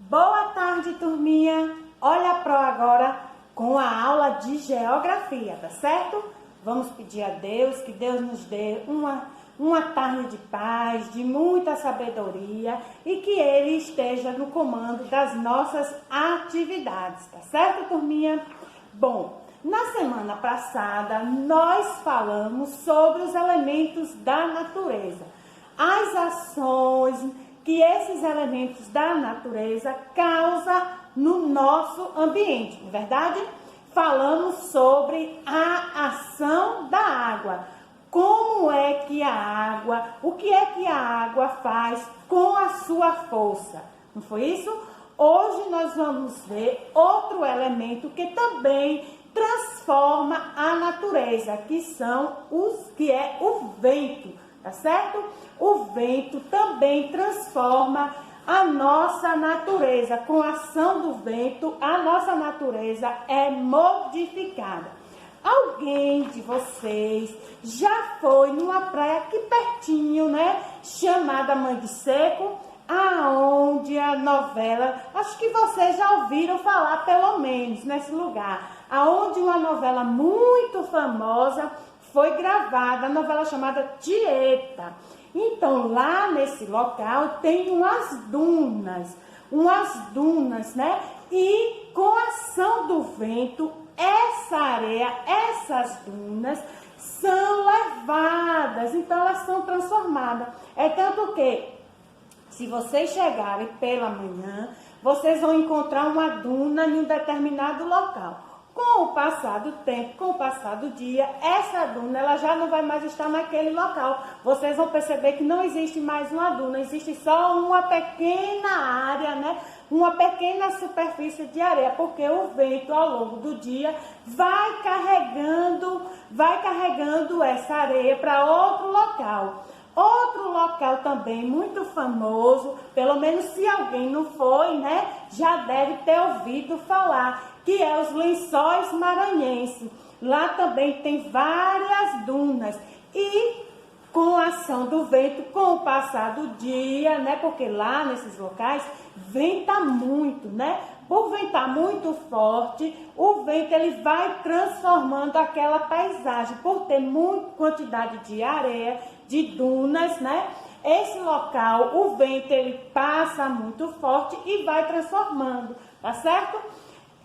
Boa tarde, turminha! Olha a Pro agora com a aula de geografia, tá certo? Vamos pedir a Deus que Deus nos dê uma tarde de paz, de muita sabedoria e que Ele esteja no comando das nossas atividades, tá certo, turminha? Bom, na semana passada nós falamos sobre os elementos da natureza, as ações que esses elementos da natureza causam no nosso ambiente, não é verdade? Falamos sobre a ação da água, como é que a água, o que é que a água faz com a sua força, não foi isso? Hoje nós vamos ver outro elemento que também transforma a natureza, que é o vento, tá certo? O vento também transforma a nossa natureza. Com a ação do vento, a nossa natureza é modificada. Alguém de vocês já foi numa praia aqui pertinho, né? Chamada Mangue Seco, aonde a novela, acho que vocês já ouviram falar pelo menos nesse lugar, aonde uma novela muito famosa foi gravada, a novela chamada Tieta. Então, lá nesse local tem umas dunas, né? E com a ação do vento, essa areia, essas dunas são levadas, então elas são transformadas. É tanto que, se vocês chegarem pela manhã, vocês vão encontrar uma duna em um determinado local. Com o passar do tempo, com o passar do dia, essa duna ela já não vai mais estar naquele local. Vocês vão perceber que não existe mais uma duna, existe só uma pequena área, né? Uma pequena superfície de areia, porque o vento ao longo do dia vai carregando essa areia para outro local. Outro local também muito famoso, pelo menos se alguém não foi, né, já deve ter ouvido falar, que é os Lençóis Maranhenses. Lá também tem várias dunas e com a ação do vento, com o passar do dia, né, porque lá nesses locais venta muito, né? Por ventar muito forte, o vento ele vai transformando aquela paisagem, por ter muita quantidade de areia, de dunas, né? Esse local, o vento ele passa muito forte e vai transformando, tá certo?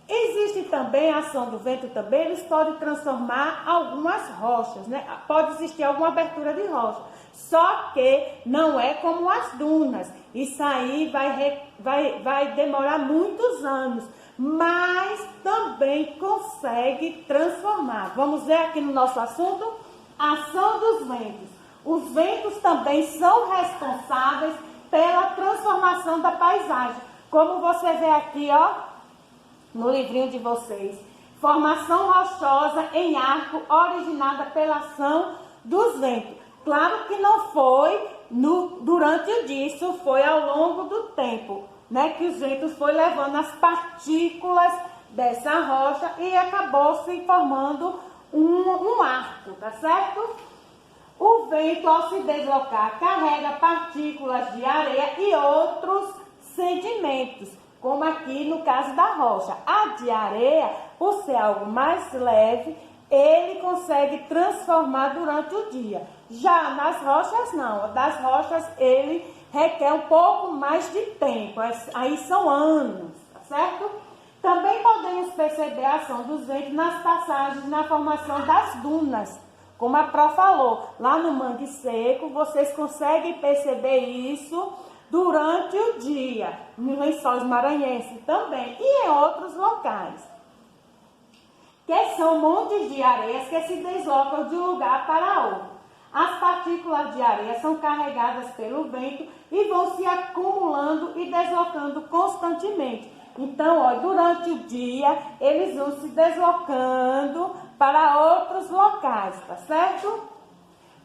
Existe também a ação do vento também, eles podem transformar algumas rochas, né? Pode existir alguma abertura de rocha, só que não é como as dunas. Isso aí vai demorar muitos anos, mas também consegue transformar. Vamos ver aqui no nosso assunto, ação dos ventos. Os ventos também são responsáveis pela transformação da paisagem. Como você vê aqui, ó, no livrinho de vocês, formação rochosa em arco originada pela ação dos ventos. Claro que não foi durante o dia, isso foi ao longo do tempo, né, que os ventos foi levando as partículas dessa rocha e acabou se formando um arco, tá certo? O vento, ao se deslocar, carrega partículas de areia e outros sedimentos, como aqui no caso da rocha. A de areia, por ser algo mais leve, ele consegue transformar durante o dia. Já nas rochas não, das rochas ele requer um pouco mais de tempo, aí são anos, tá certo? Também podemos perceber a ação dos ventos nas passagens, na formação das dunas, como a Pro falou, lá no Mangue Seco, vocês conseguem perceber isso durante o dia, nos Lençóis Maranhenses também, e em outros locais, que são montes de areias que se deslocam de um lugar para outro. As partículas de areia são carregadas pelo vento e vão se acumulando e deslocando constantemente. Então, ó, durante o dia, eles vão se deslocando para outros locais, tá certo?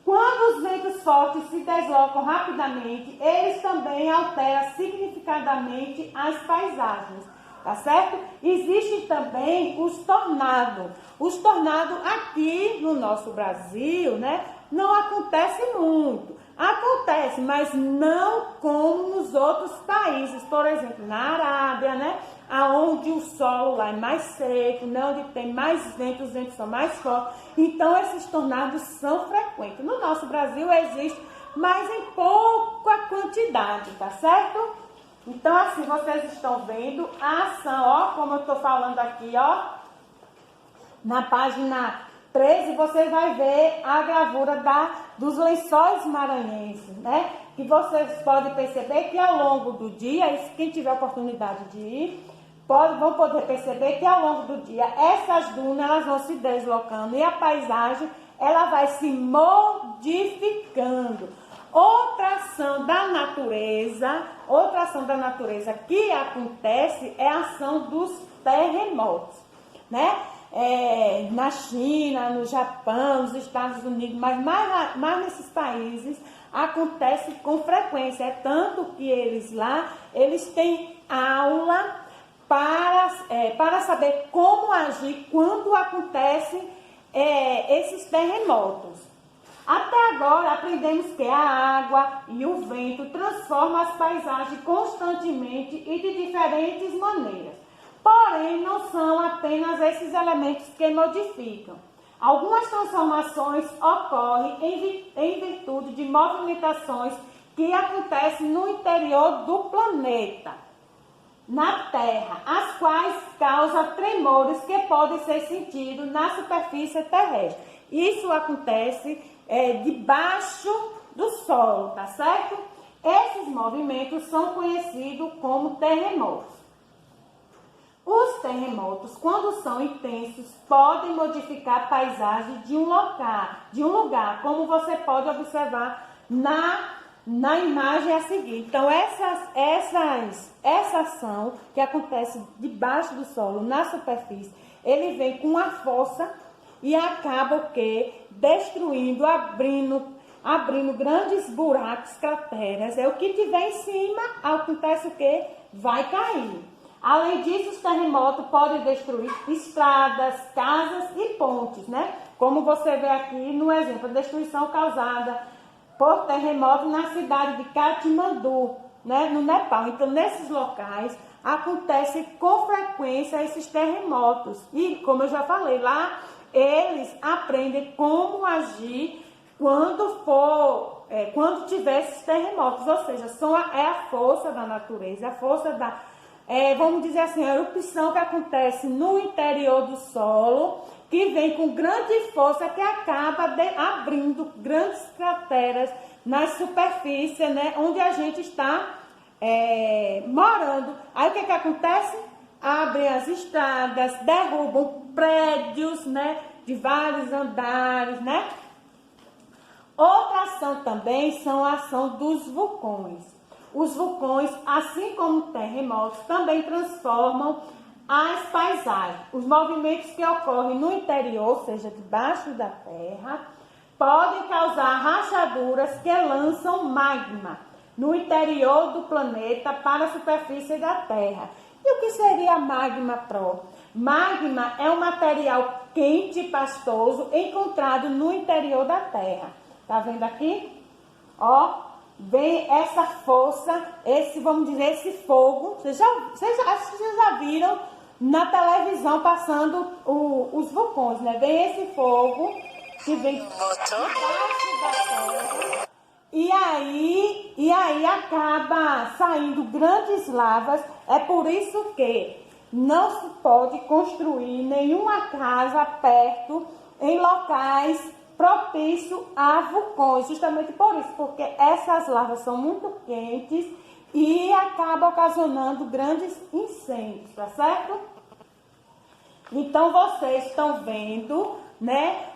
Quando os ventos fortes se deslocam rapidamente, eles também alteram significativamente as paisagens, tá certo? Existem também os tornados. Os tornados aqui no nosso Brasil, né? não acontece muito. Acontece, mas não como nos outros países, por exemplo, na Arábia, né? Onde o solo lá é mais seco, né? Onde tem mais vento, os ventos são mais fortes. Então, esses tornados são frequentes. No nosso Brasil existe, mas em pouca quantidade, tá certo? Então, assim, vocês estão vendo a ação, ó, como eu estou falando aqui, ó, na página 13, você vai ver a gravura dos lençóis maranhenses, né? Que vocês podem perceber que ao longo do dia, quem tiver oportunidade de ir, vão poder perceber que ao longo do dia, essas dunas elas vão se deslocando e a paisagem ela vai se modificando. Outra ação da natureza que acontece é a ação dos terremotos, né? Na China, no Japão, nos Estados Unidos, mas mais nesses países acontece com frequência. É tanto que eles têm aula para saber como agir quando acontecem esses terremotos. Até agora aprendemos que a água e o vento transformam as paisagens constantemente e de diferentes maneiras. Porém, não são apenas esses elementos que modificam. Algumas transformações ocorrem em virtude de movimentações que acontecem no interior do planeta, na Terra, as quais causam tremores que podem ser sentidos na superfície terrestre. Isso acontece debaixo do solo, tá certo? Esses movimentos são conhecidos como terremotos. Os terremotos, quando são intensos, podem modificar a paisagem de um lugar, como você pode observar na imagem a seguir. Então, essa ação que acontece debaixo do solo, na superfície, ele vem com uma força e acaba o quê? Destruindo, abrindo grandes buracos, crateras. O que tiver em cima, acontece o quê? Vai cair. Além disso, os terremotos podem destruir estradas, casas e pontes, né? Como você vê aqui no exemplo, a destruição causada por terremoto na cidade de Katmandu, né? No Nepal. Então, nesses locais, acontecem com frequência esses terremotos. E, como eu já falei, lá eles aprendem como agir quando tiver esses terremotos. Ou seja, é a força da natureza, a força vamos dizer assim, a erupção que acontece no interior do solo, que vem com grande força, que acaba abrindo grandes crateras na superfície, né, onde a gente está morando. Aí o que acontece? Abrem as estradas, derrubam prédios, né, de vários andares, né? Outra ação também são a ação dos vulcões. Os vulcões, assim como terremotos, também transformam as paisagens. Os movimentos que ocorrem no interior, ou seja, debaixo da terra, podem causar rachaduras que lançam magma no interior do planeta para a superfície da terra. E o que seria magma pro? Magma é um material quente e pastoso encontrado no interior da terra. Tá vendo aqui? Ó. Vem essa força, vamos dizer, esse fogo. Vocês já viram na televisão passando os vulcões, né? Vem esse fogo que vem debaixo da terra. E aí acaba saindo grandes lavas. É por isso que não se pode construir nenhuma casa perto em locais propício a vulcões, justamente por isso, porque essas lavas são muito quentes e acabam ocasionando grandes incêndios, tá certo? Então, vocês estão vendo, né,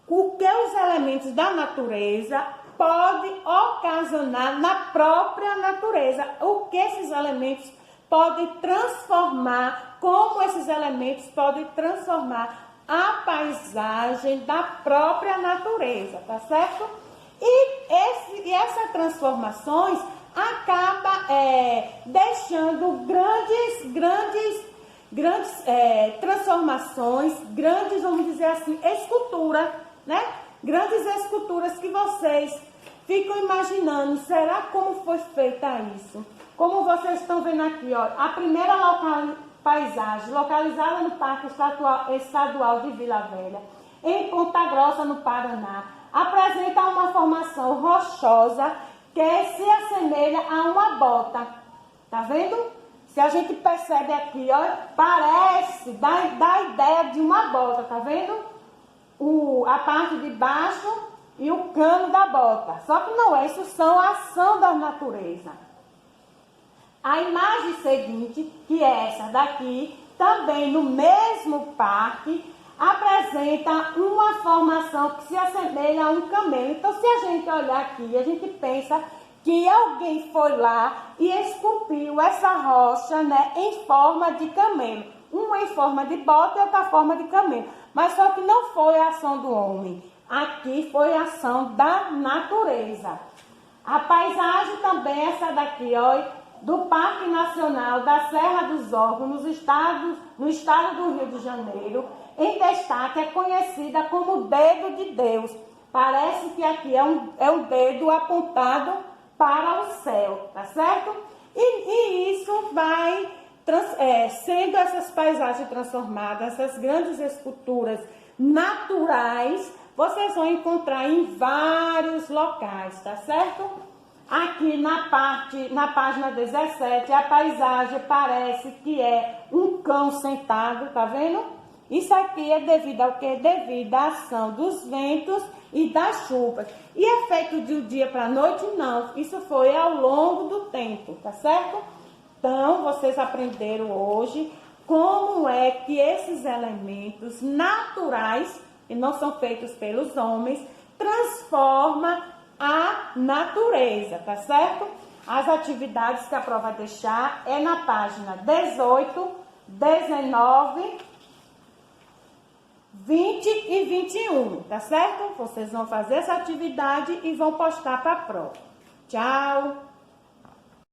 o que os elementos da natureza podem ocasionar na própria natureza, o que esses elementos podem transformar, como esses elementos podem transformar a paisagem da própria natureza, tá certo? E essas transformações acaba deixando grandes transformações, grandes, vamos dizer assim, escultura, né? Grandes esculturas que vocês ficam imaginando, será como foi feita isso? Como vocês estão vendo aqui, ó, a primeira paisagem localizada no Parque Estadual de Vila Velha, em Ponta Grossa, no Paraná, apresenta uma formação rochosa que se assemelha a uma bota. Tá vendo? Se a gente percebe aqui, ó, parece, dá ideia de uma bota, tá vendo? A parte de baixo e o cano da bota. Só que não é, isso são a ação da natureza. A imagem seguinte, que é essa daqui, também no mesmo parque, apresenta uma formação que se assemelha a um camelo. Então, se a gente olhar aqui, a gente pensa que alguém foi lá e esculpiu essa rocha, né, em forma de camelo. Uma em forma de bota e outra forma de camelo. Mas só que não foi a ação do homem. Aqui foi a ação da natureza. A paisagem também, essa daqui, ó, do Parque Nacional da Serra dos Órgãos, no estado do Rio de Janeiro, em destaque, é conhecida como Dedo de Deus. Parece que aqui é um dedo apontado para o céu, tá certo? E isso vai sendo essas paisagens transformadas, essas grandes esculturas naturais, vocês vão encontrar em vários locais, tá certo? Aqui na página 17, a paisagem parece que é um cão sentado, tá vendo? Isso aqui é devido ao quê? Devido à ação dos ventos e das chuvas. E é feito de um dia para a noite? Não. Isso foi ao longo do tempo, tá certo? Então, vocês aprenderam hoje como é que esses elementos naturais, que não são feitos pelos homens, transformam a natureza, tá certo? As atividades que a prova vai deixar é na página 18, 19, 20 e 21, tá certo? Vocês vão fazer essa atividade e vão postar para a prova. Tchau!